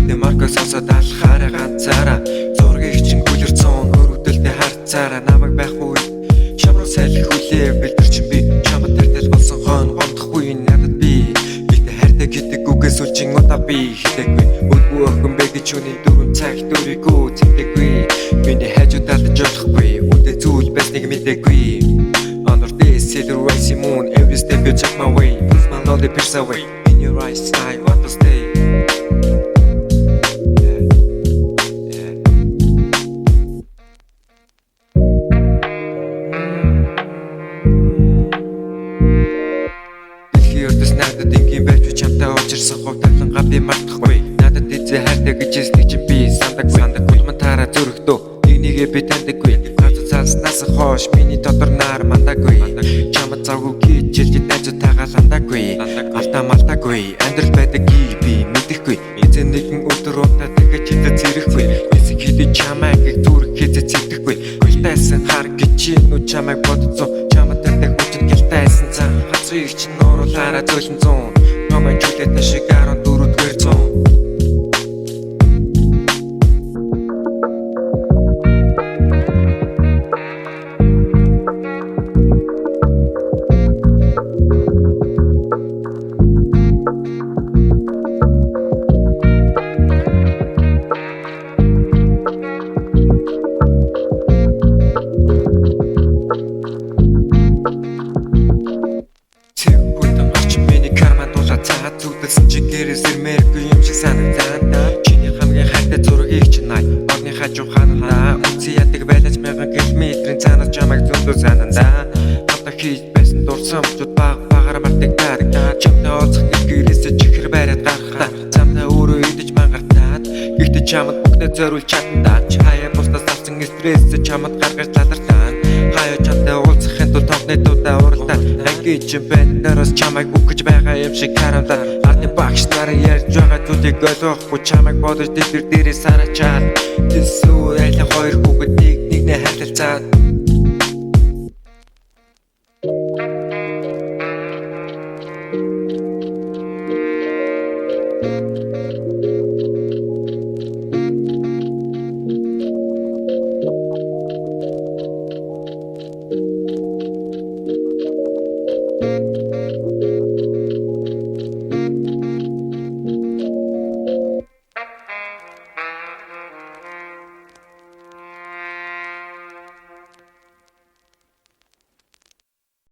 Хатны маркаа сонсоод алхаараа ганцаараа зургийг чинь гүлэрцэн өрөвдөлтэй харцаараа намайг байх үе чамруу салхи хүлээ бэлдэрчин би чамд тартал болсон хон гомдохгүй надад би битээ хайртай гэдэг үгээс үлчин удаа би хэлээгүй үгүй охин бэ гэж үний 4 цаг дөрийгөө зэвдэггүй миний хажуудалд жолохгүй үдэ зүйл байсныг мэдээгүй under this silver rising moon every step you take my way push my lonely pierce away in your eyes I want to stay. Надад ингийн байж би чамтай уучирсан хов тавлангаа би мартахгүй надад эзээ хайртай гэж хэлдэг чинь би сандаг комментараа зөрөгдөө нэгнийгээ би тандаггүй газар цааснаас хойш миний дотор нар мандаггүй чамд завгүй гэж хэлж дайжтайгаа ландаггүй алдаа малтаггүй амьдрал байдаг би мэдэхгүй эзэн нэгэн өдөр удаа тэгэж хитэ зэрэхгүй эсэг хитэ чамайг зүрх хитэ цэгдэхгүй гүлтайсан хар гэж нү чамайг бодцоо чамд тантайг хүчин гэлтайсан цаа хацыг чинь нууруулаараа зөөлөн зүүн номын чөлөөтэй шиг 14-р зүүн зүгдсэн чи гэрээс ирмээргүй юм шиг санагдаад чиний хамгийн хайртай зургийг чинь най орны хажуу ханаа үгүй ядаг байлаач мянган километрийн цаанаас чамайг зөндөө санандаа хата хийж байсан дурсамжууд багаар мартагдаад чамтай уулзах гэрээс чихэр бариад гарахтаа цамтай өөрөө идэж мангартаад гэхдээ чамд бүгдээ зориулж чадандаа хаяа бусдаас авсан стресс чамд гаргаж талартаа хаяа чамтай уулзахын тулд товнотуудаа уралдаа ангиж бэндараас чамайг бүхэж байгаа юм шиг харамлаа багш нараа ярьж байгаа зүйлийг ойлгохгүй чамайг бодож дэлбэр дээрээ сарачаад тэсүү айлын хоёр хүүхэд нэгнээ харилцаад